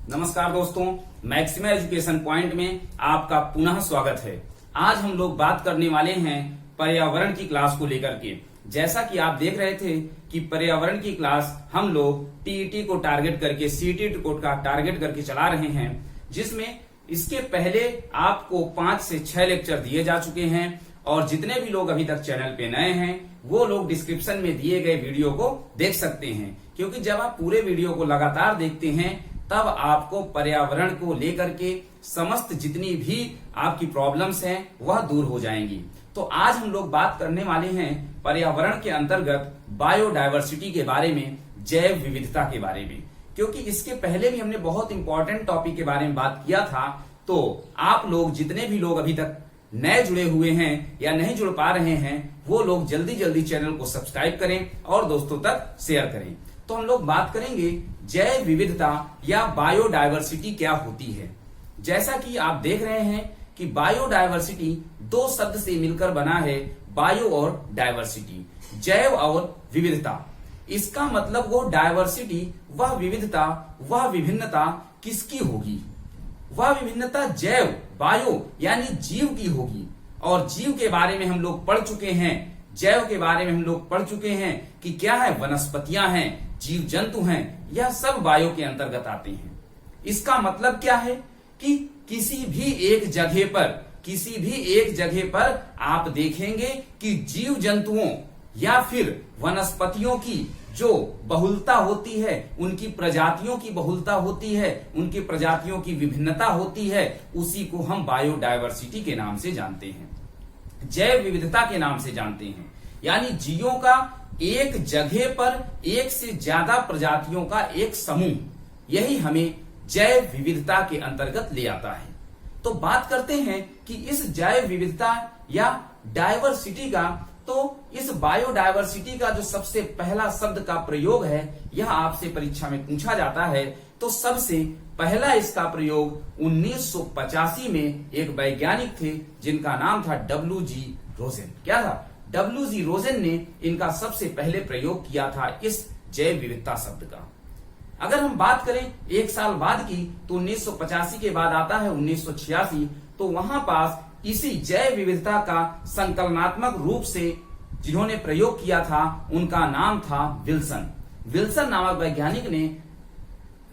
नमस्कार दोस्तों, maxima education point में आपका पुनः स्वागत है। आज हम लोग बात करने वाले हैं पर्यावरण की क्लास को लेकर के। जैसा कि आप देख रहे थे कि पर्यावरण की क्लास हम लोग टीईटी को टारगेट करके सीटीईटी को टारगेट करके चला रहे हैं, जिसमें इसके पहले आपको 5 से 6 लेक्चर दिए जा चुके हैं और जितने भी लोग अभी तक चैनल पे नए हैं वो लोग डिस्क्रिप्शन में दिए गए वीडियो को देख सकते हैं, क्योंकि जब आप पूरे वीडियो को लगातार देखते हैं तब आपको पर्यावरण को लेकर के समस्त जितनी भी आपकी प्रॉब्लम्स हैं वह दूर हो जाएंगी। तो आज हम लोग बात करने वाले हैं पर्यावरण के अंतर्गत बायोडायवर्सिटी के बारे में, जैव विविधता के बारे में, क्योंकि इसके पहले भी हमने बहुत इंपॉर्टेंट टॉपिक के बारे में बात किया था। तो आप लोग जितने भी लोग अभी तक नए जुड़े हुए हैं या नहीं जुड़ पा रहे हैं वो लोग जल्दी जल्दी चैनल को सब्सक्राइब करें और दोस्तों तक शेयर करें। तो हम लोग बात करेंगे जैव विविधता या बायोडायवर्सिटी क्या होती है। जैसा कि आप देख रहे हैं कि बायोडायवर्सिटी 2 शब्द से मिलकर बना है, बायो और डायवर्सिटी, जैव और विविधता। इसका मतलब वो डायवर्सिटी, वह विविधता, वह विभिन्नता किसकी होगी? वह विभिन्नता जैव, बायो यानी जीव की होगी। और जीव के बारे में हम लोग पढ़ चुके हैं, जैव के बारे में हम लोग पढ़ चुके हैं कि क्या है, वनस्पतियां हैं, जीव जंतु हैं, यह सब बायो के अंतर्गत आते हैं। इसका मतलब क्या है कि किसी भी एक जगह पर आप देखेंगे कि जीव जंतुओं या फिर वनस्पतियों की जो बहुलता होती है, उनकी प्रजातियों की बहुलता होती है, उनकी प्रजातियों की विभिन्नता होती है, उसी को हम बायोडायवर्सिटी के नाम से जानते हैं, जैव विविधता के नाम से जानते हैं। यानी जीवों का एक जगह पर एक से ज्यादा प्रजातियों का एक समूह, यही हमें जैव विविधता के अंतर्गत ले आता है। तो बात करते हैं कि इस जैव विविधता या डायवर्सिटी का, तो इस बायोडायवर्सिटी का जो सबसे पहला शब्द का प्रयोग है, यह आपसे परीक्षा में पूछा जाता है। तो सबसे पहला इसका प्रयोग 1985 में एक वैज्ञानिक थे जिनका नाम था W.G. रोजेन। क्या था? W.G. रोजेन ने इनका सबसे पहले प्रयोग किया था इस जैव विविधता शब्द का। अगर हम बात करें 1 साल बाद की, तो 1985 के बाद आता है 1986। तो वहां पास इसी जैव विविधता का संकलनात्मक रूप से जिन्होंने प्रयोग किया था उनका नाम था विल्सन नामक वैज्ञानिक ने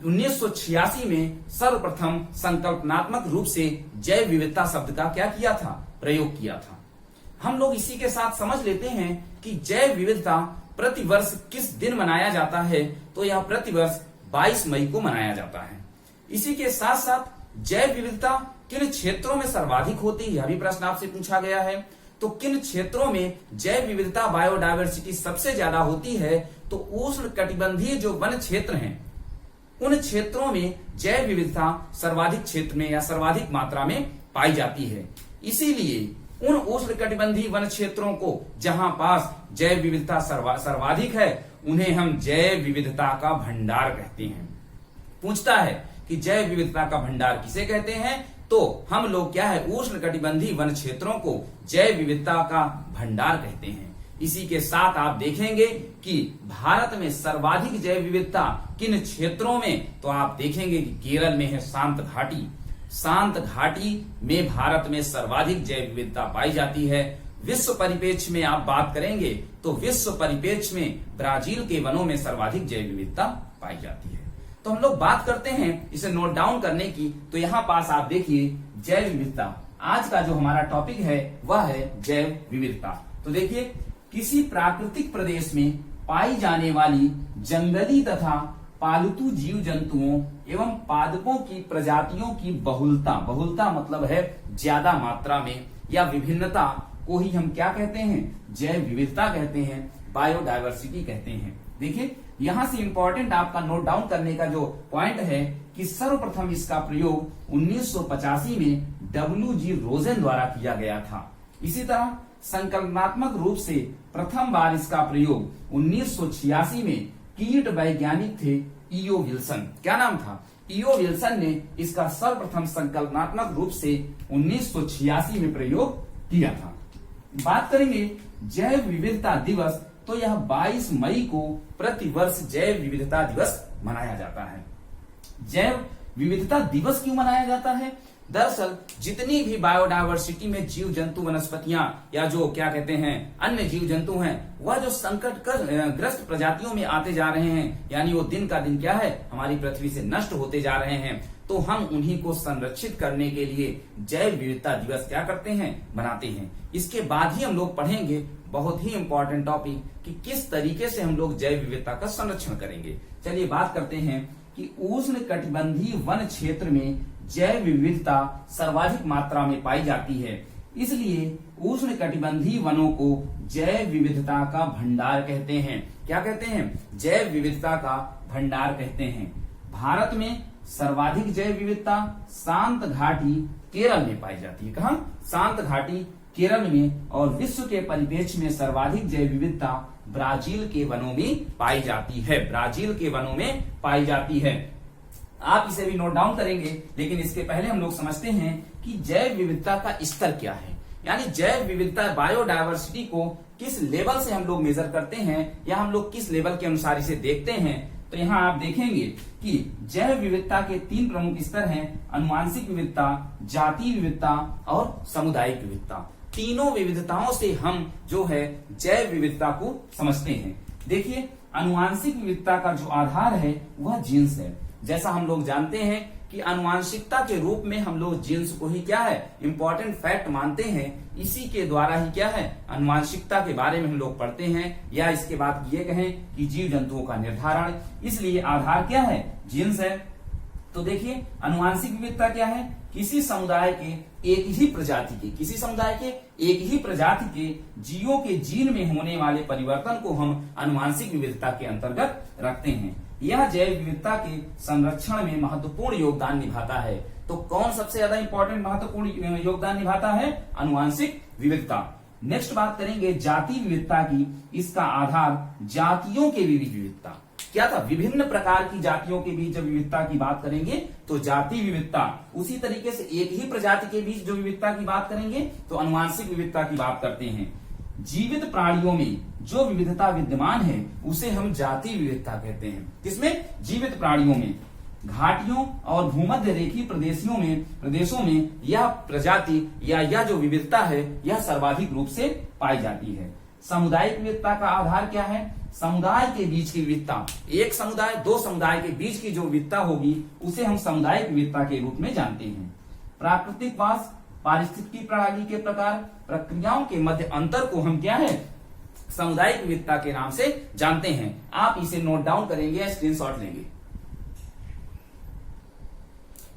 1986 में सर्वप्रथम संकल्पनात्मक रूप से जैव विविधता शब्द का क्या किया था? प्रयोग किया था। हम लोग इसी के साथ समझ लेते हैं कि जैव विविधता प्रतिवर्ष किस दिन मनाया जाता है। तो यह प्रतिवर्ष 22 मई को मनाया जाता है। इसी के साथ साथ जैव विविधता किन क्षेत्रों में सर्वाधिक होती है, यह भी प्रश्न आपसे पूछा गया है। तो किन क्षेत्रों में जैव विविधता बायोडायवर्सिटी सबसे ज्यादा होती है? तो उष्ण कटिबंधीय जो वन क्षेत्र हैं, उन क्षेत्रों में जैव विविधता सर्वाधिक क्षेत्र में या सर्वाधिक मात्रा में पाई जाती है। इसीलिए उन उष्ण कटिबंधीय वन क्षेत्रों को जहां पास जैव विविधता सर्वाधिक है, उन्हें हम जैव विविधता का भंडार कहते हैं। पूछता है कि जैव विविधता का भंडार किसे कहते हैं? तो हम लोग क्या है, उष्ण कटिबंधीय वन क्षेत्रों को जैव विविधता का भंडार कहते हैं। इसी के साथ आप देखेंगे कि भारत में सर्वाधिक जैव विविधता किन क्षेत्रों में? तो आप देखेंगे कि केरल में है शांत घाटी में भारत में सर्वाधिक जैव विविधता पाई जाती है। विश्व परिप्रेक्ष्य में आप बात करेंगे तो विश्व परिप्रेक्ष्य में ब्राजील के वनों में सर्वाधिक जैव विविधता पाई जाती है। तो हम लोग बात करते हैं इसे नोट डाउन करने की। तो यहाँ पास आप देखिए जैव विविधता, आज का जो हमारा टॉपिक है वह है जैव विविधता। तो देखिए, किसी प्राकृतिक प्रदेश में पाई जाने वाली जंगली तथा पालतू जीव जंतुओं एवं पादपों की प्रजातियों की बहुलता मतलब है ज्यादा मात्रा में, या विभिन्नता को ही हम क्या कहते हैं? जैव विविधता कहते हैं, बायोडायवर्सिटी कहते हैं। देखिए, यहां से इंपॉर्टेंट आपका नोट डाउन करने का जो पॉइंट है कि सर्वप्रथम इसका प्रयोग 1985 में W.G. रोजेन द्वारा किया गया था। इसी तरह संकल्पनात्मक रूप से प्रथम बार इसका प्रयोग 1986 में कीट वैज्ञानिक थे E.O. विल्सन। क्या नाम था? E.O. विल्सन ने इसका सर्वप्रथम संकल्पनात्मक रूप से 1986 में प्रयोग किया था। बात करेंगे जैव विविधता दिवस, तो यह 22 मई को प्रतिवर्ष जैव विविधता दिवस मनाया जाता है। जैव विविधता दिवस क्यों मनाया जाता है? दरअसल जितनी भी बायोडायवर्सिटी में जीव जंतु वनस्पतियां या जो क्या कहते हैं अन्य जीव जंतु हैं, वह जो संकट ग्रस्त प्रजातियों में आते जा रहे हैं, यानी वो दिन का दिन क्या है हमारी पृथ्वी से नष्ट होते जा रहे हैं, तो हम उन्हीं को संरक्षित करने के लिए जैव विविधता दिवस क्या करते हैं, मनाते हैं। इसके बाद ही हम लोग पढ़ेंगे बहुत ही इंपॉर्टेंट टॉपिक कि किस तरीके से हम लोग जैव विविधता का संरक्षण करेंगे। चलिए बात करते हैं कि उष्ण कटिबंधीय वन क्षेत्र में जैव विविधता सर्वाधिक मात्रा में पाई जाती है, इसलिए उष्ण कटिबंधीय वनों को जैव विविधता का भंडार कहते हैं। क्या कहते हैं? जैव विविधता का भंडार कहते हैं। भारत में सर्वाधिक जैव विविधता शांत घाटी केरल में पाई जाती है। कहां? शांत घाटी केरल में। और विश्व के परिप्रेक्ष्य में सर्वाधिक जैव विविधता ब्राजील के वनों में पाई जाती है। ब्राजील के वनों में पाई जाती है। आप इसे भी नोट डाउन करेंगे, लेकिन इसके पहले हम लोग समझते हैं कि जैव विविधता का स्तर क्या है, यानी जैव विविधता बायोडायवर्सिटी को किस लेवल से हम लोग मेजर करते हैं या हम लोग किस लेवल के अनुसार इसे देखते हैं। तो यहाँ आप देखेंगे कि जैव विविधता के 3 प्रमुख स्तर हैं: आनुवांशिक विविधता, जातीय विविधता और सामुदायिक विविधता। तीनों विविधताओं से हम जो है जैव विविधता को समझते हैं। देखिए, आनुवांशिक विविधता का जो आधार है वह जीन्स है। जैसा हम लोग जानते हैं कि आनुवांशिकता के रूप में हम लोग जीन्स को ही क्या है इंपॉर्टेंट फैक्ट मानते हैं। इसी के द्वारा ही क्या है आनुवांशिकता के बारे में हम लोग पढ़ते हैं, या इसके बाद ये कहें कि जीव जंतुओं का निर्धारण। इसलिए आधार क्या है? जीन्स है। तो देखिए, आनुवांशिक विविधता क्या है? किसी समुदाय के एक ही प्रजाति के जीवों के जीन में होने वाले परिवर्तन को हम आनुवांशिक विविधता के अंतर्गत रखते हैं। यह जैव विविधता के संरक्षण में महत्वपूर्ण योगदान निभाता है। तो कौन सबसे ज्यादा इंपॉर्टेंट महत्वपूर्ण योगदान निभाता है? आनुवांशिक विविधता। नेक्स्ट बात करेंगे जातीय विविधता की। इसका आधार जातियों के बीच विविधता क्या था? विभिन्न प्रकार की जातियों के बीच जब विविधता की बात करेंगे तो जातीय विविधता। उसी तरीके से एक ही प्रजाति के बीच जो विविधता की बात करेंगे तो आनुवांशिक विविधता की बात करते हैं। जीवित प्राणियों में जो विविधता विद्यमान है उसे हम जातीय विविधता कहते हैं। किसमें? जीवित प्राणियों में। घाटियों और भूमध्य रेखीय प्रदेशों में यह प्रजाति या यह जो विविधता है यह सर्वाधिक रूप से पाई जाती है। सामुदायिक विविधता का आधार क्या है? समुदाय के बीच की विविधता। एक समुदाय, दो समुदाय के बीच की जो विविधता होगी उसे हम सामुदायिक विविधता के रूप में जानते हैं। प्राकृतिक वास, पारिस्थितिकी प्रणाली के प्रकार, प्रक्रियाओं के मध्य अंतर को हम क्या है सामुदायिक विविधता के नाम से जानते हैं। आप इसे नोट डाउन करेंगे या स्क्रीनशॉट लेंगे।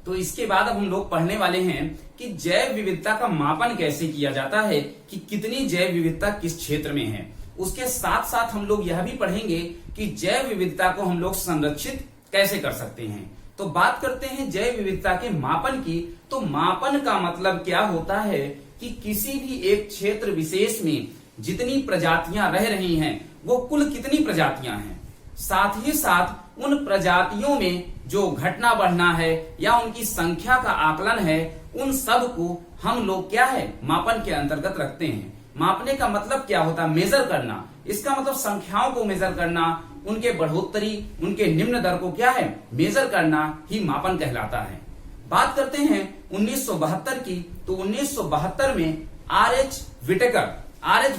तो इसके बाद अब हम लोग पढ़ने वाले हैं कि जैव विविधता का मापन कैसे किया जाता है, कि कितनी जैव विविधता किस क्षेत्र में है। उसके साथ साथ हम लोग यह भी पढ़ेंगे कि जैव विविधता को हम लोग संरक्षित कैसे कर सकते हैं। तो बात करते हैं जैव विविधता के मापन की। तो मापन का मतलब क्या होता है कि किसी भी एक क्षेत्र विशेष में जितनी प्रजातियां रह रही हैं वो कुल कितनी प्रजातियां हैं, साथ ही साथ उन प्रजातियों में जो घटना बढ़ना है या उनकी संख्या का आकलन है, उन सब को हम लोग क्या है मापन के अंतर्गत रखते हैं। मापने का मतलब क्या होता है? मेजर करना। इसका मतलब संख्याओं को मेजर करना, उनके बढ़ोतरी, उनके निम्न दर को क्या है मेजर करना ही मापन कहलाता है। बात करते हैं 1972 की। तो 1972 में आर.एच.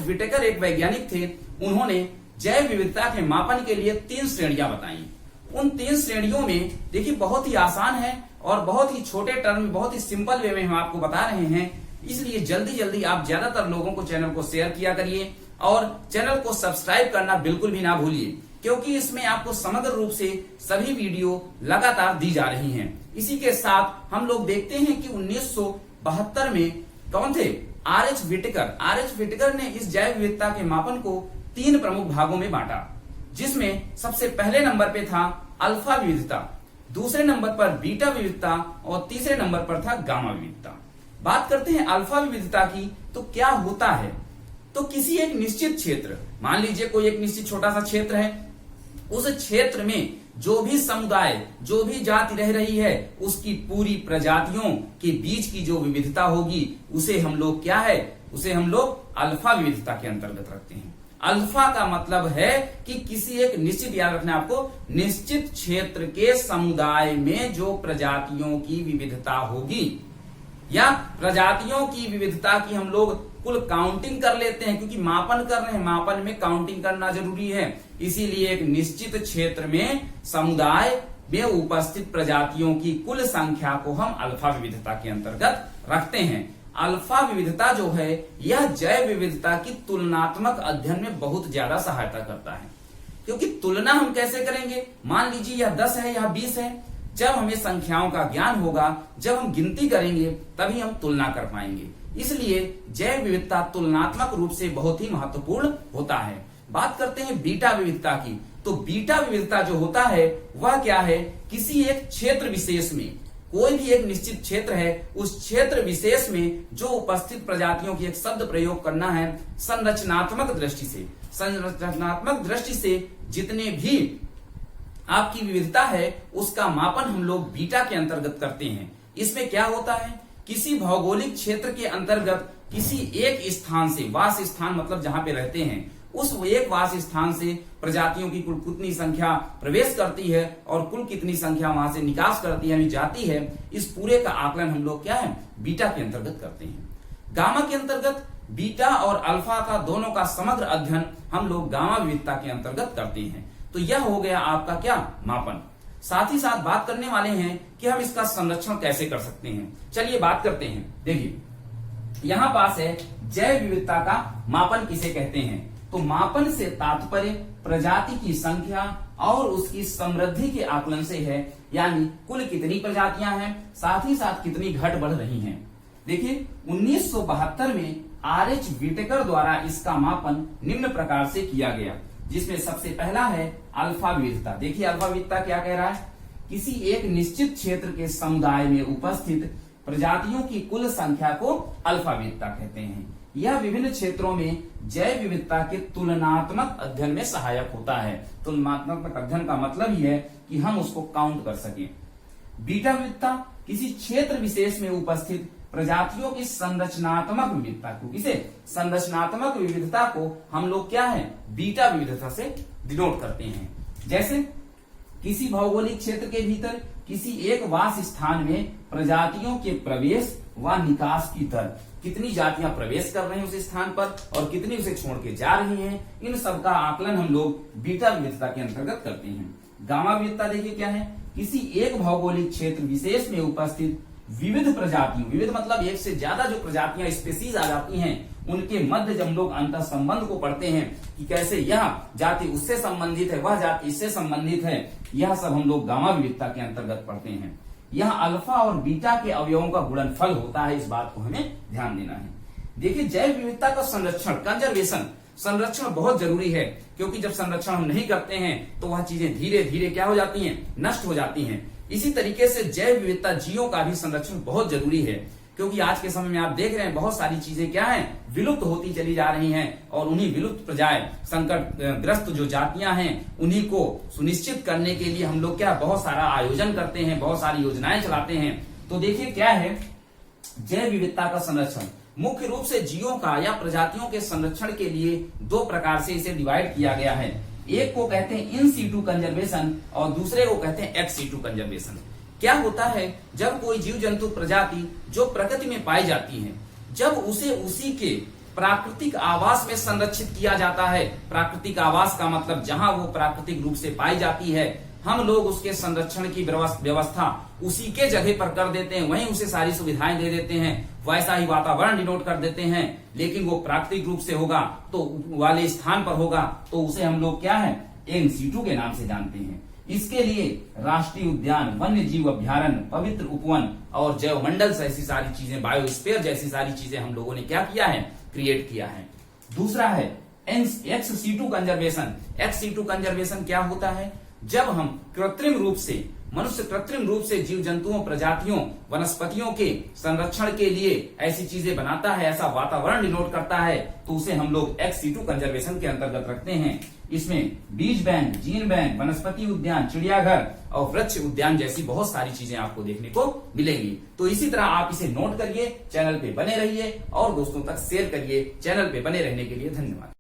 विटेकर एक वैज्ञानिक थे। उन्होंने जैव विविधता के मापन के लिए 3 श्रेणियां बताई। उन 3 श्रेणियों में देखिए बहुत ही आसान है और बहुत ही छोटे टर्म में, बहुत ही सिंपल वे में हम आपको बता रहे हैं। इसलिए जल्दी जल्दी आप ज्यादातर लोगों को चैनल को शेयर किया करिए और चैनल को सब्सक्राइब करना बिल्कुल भी ना भूलिए, क्योंकि इसमें आपको समग्र रूप से सभी वीडियो लगातार दी जा रही हैं। इसी के साथ हम लोग देखते हैं कि 1972 में कौन थे? आर.एच. विटेकर ने इस जैव विविधता के मापन को 3 प्रमुख भागों में बांटा, जिसमें सबसे पहले नंबर पे था अल्फा विविधता, दूसरे नंबर पर बीटा विविधता और तीसरे नंबर पर था गामा विविधता। बात करते हैं अल्फा विविधता की। तो क्या होता है? तो किसी एक निश्चित क्षेत्र, मान लीजिए कोई एक निश्चित छोटा सा क्षेत्र है, उस क्षेत्र में जो भी समुदाय, जो भी जाति रह रही है, उसकी पूरी प्रजातियों के बीच की जो विविधता होगी उसे हम लोग क्या है, उसे हम लोग अल्फा विविधता के अंतर्गत रखते हैं। अल्फा का मतलब है कि किसी एक निश्चित, याद रखना आपको, निश्चित क्षेत्र के समुदाय में जो प्रजातियों की विविधता होगी, या प्रजातियों की विविधता की हम लोग कुल काउंटिंग कर लेते हैं, क्योंकि मापन कर रहे हैं, मापन में काउंटिंग करना जरूरी है। इसीलिए एक निश्चित क्षेत्र में समुदाय में उपस्थित प्रजातियों की कुल संख्या को हम अल्फा विविधता के अंतर्गत रखते हैं। अल्फा विविधता जो है यह जैव विविधता की तुलनात्मक अध्ययन में बहुत ज्यादा सहायता करता है, क्योंकि तुलना हम कैसे करेंगे, मान लीजिए यह 10 है या 20 है, जब हमें संख्याओं का ज्ञान होगा, जब हम गिनती करेंगे तभी हम तुलना कर पाएंगे। इसलिए जैव विविधता तुलनात्मक रूप से बहुत ही महत्वपूर्ण होता है। बात करते हैं बीटा विविधता की, तो बीटा विविधता जो होता है वह क्या है, किसी एक क्षेत्र विशेष में, कोई भी एक निश्चित क्षेत्र है, उस क्षेत्र विशेष में जो उपस्थित प्रजातियों की एक शब्द प्रयोग करना है, संरचनात्मक दृष्टि से, संरचनात्मक दृष्टि से जितने भी आपकी विविधता है उसका मापन हम लोग बीटा के अंतर्गत करते हैं। इसमें क्या होता है, किसी भौगोलिक क्षेत्र के अंतर्गत किसी एक स्थान से, वास स्थान मतलब जहां पे रहते हैं, उस एक वास स्थान से प्रजातियों की कुल कितनी संख्या प्रवेश करती है और कुल कितनी संख्या वहां से निकास करती है, यानी जाती है, इस पूरे का आकलन हम लोग क्या है, बीटा के अंतर्गत करते हैं। गामा के अंतर्गत बीटा और अल्फा का दोनों का समग्र अध्ययन हम लोग गामा विविधता के अंतर्गत करते हैं। तो यह हो गया आपका क्या, मापन। साथ ही साथ बात करने वाले हैं कि हम इसका संरक्षण कैसे कर सकते हैं। चलिए बात करते हैं। देखिए यहां पास है जैव विविधता का मापन किसे कहते हैं, तो मापन से तात्पर्य प्रजाति की संख्या और उसकी समृद्धि के आकलन से है, यानी कुल कितनी प्रजातियां हैं, साथ ही साथ कितनी घट बढ़ रही हैं। देखिए 1972 में आर.एच. व्हिटेकर द्वारा इसका मापन निम्न प्रकार से किया गया, जिसमें सबसे पहला है अल्फा विविधता। देखिए अल्फा विविधता क्या कह रहा है, किसी एक निश्चित क्षेत्र के समुदाय में उपस्थित प्रजातियों की कुल संख्या को अल्फा विविधता कहते हैं। यह विभिन्न क्षेत्रों में जैव विविधता के तुलनात्मक अध्ययन में सहायक होता है। तुलनात्मक अध्ययन का मतलब ही है कि हम उसको काउंट कर सकें। बीटा विविधता किसी क्षेत्र विशेष में उपस्थित प्रजातियों की संरचनात्मक विविधता को, किसे, संरचनात्मक विविधता को हम लोग क्या है, बीटा विविधता से डिनोट करते हैं। जैसे किसी भौगोलिक क्षेत्र के भीतर किसी एक वास स्थान में प्रजातियों के प्रवेश व निकास की दर, कितनी जातियां प्रवेश कर रही हैं उस स्थान पर और कितनी उसे छोड़ के जा रही हैं, इन सब का आकलन हम लोग बीटा विविधता के अंतर्गत करते हैं। गामा विविधता देखिए क्या है, किसी एक भौगोलिक क्षेत्र विशेष में उपस्थित विविध प्रजातियों, विविध मतलब एक से ज्यादा जो प्रजातियां स्पीसीज आ जाती हैं, उनके मध्य जब हम लोग अंतर संबंध को पढ़ते हैं कि कैसे यह जाति उससे संबंधित है, वह जाति इससे संबंधित है, यह सब हम लोग गामा विविधता के अंतर्गत पढ़ते हैं। यह अल्फा और बीटा के अवयवों का गुणनफल होता है, इस बात को हमें ध्यान देना है। देखिए जैव विविधता का संरक्षण, कंजर्वेशन, संरक्षण बहुत जरूरी है, क्योंकि जब संरक्षण हम नहीं करते हैं तो वह चीजें धीरे धीरे क्या हो जाती हैं, नष्ट हो जाती हैं। इसी तरीके से जैव विविधता जीवों का भी संरक्षण बहुत जरूरी है, क्योंकि आज के समय में आप देख रहे हैं बहुत सारी चीजें क्या हैं, विलुप्त होती चली जा रही हैं, और उन्हीं विलुप्त प्रजाएं, संकट ग्रस्त जो जातियां हैं, उन्हीं को सुनिश्चित करने के लिए हम लोग क्या बहुत सारा आयोजन करते हैं, बहुत सारी योजनाएं चलाते हैं। तो देखिए क्या है जैव विविधता का संरक्षण, मुख्य रूप से जीवों का या प्रजातियों के संरक्षण के लिए दो प्रकार से इसे डिवाइड किया गया है। एक को कहते हैं इन सीटू कंजर्वेशन और दूसरे को कहते हैं एक्स सीटू कंजर्वेशन। क्या होता है, जब कोई जीव जंतु प्रजाति जो प्रकृति में पाई जाती है, जब उसे उसी के प्राकृतिक आवास में संरक्षित किया जाता है, प्राकृतिक आवास का मतलब जहां वो प्राकृतिक रूप से पाई जाती है, हम लोग उसके संरक्षण की व्यवस्था उसी के जगह पर कर देते हैं, वहीं उसे सारी सुविधाएं दे देते हैं, वैसा ही वातावरण डिनोट कर देते हैं। लेकिन वो प्राकृतिक रूप से होगा तो वाले स्थान पर होगा तो उसे हम लोग क्या है, इन सीटू के नाम से जानते हैं। इसके लिए राष्ट्रीय उद्यान, वन्य जीव अभ्यारण्य, पवित्र उपवन और जैव मंडल ऐसी सारी चीजें, बायोस्फीयर जैसी सारी चीजें हम लोगों ने क्या किया है, क्रिएट किया है। दूसरा है ex situ conservation. Ex situ conservation क्या होता है, जब हम कृत्रिम रूप से, मनुष्य कृत्रिम रूप से जीव जंतुओं, प्रजातियों, वनस्पतियों के संरक्षण के लिए ऐसी चीजें बनाता है, ऐसा वातावरण डिनोट करता है, तो उसे हम लोग एक्स सीटू कंजर्वेशन के अंतर्गत रखते हैं। इसमें बीज बैंक, जीन बैंक, वनस्पति उद्यान, चिड़ियाघर और वृक्ष उद्यान जैसी बहुत सारी चीजें आपको देखने को मिलेंगी। तो इसी तरह आप इसे नोट करिए, चैनल पे बने रहिए और दोस्तों तक शेयर करिए। चैनल पे बने रहने के लिए धन्यवाद।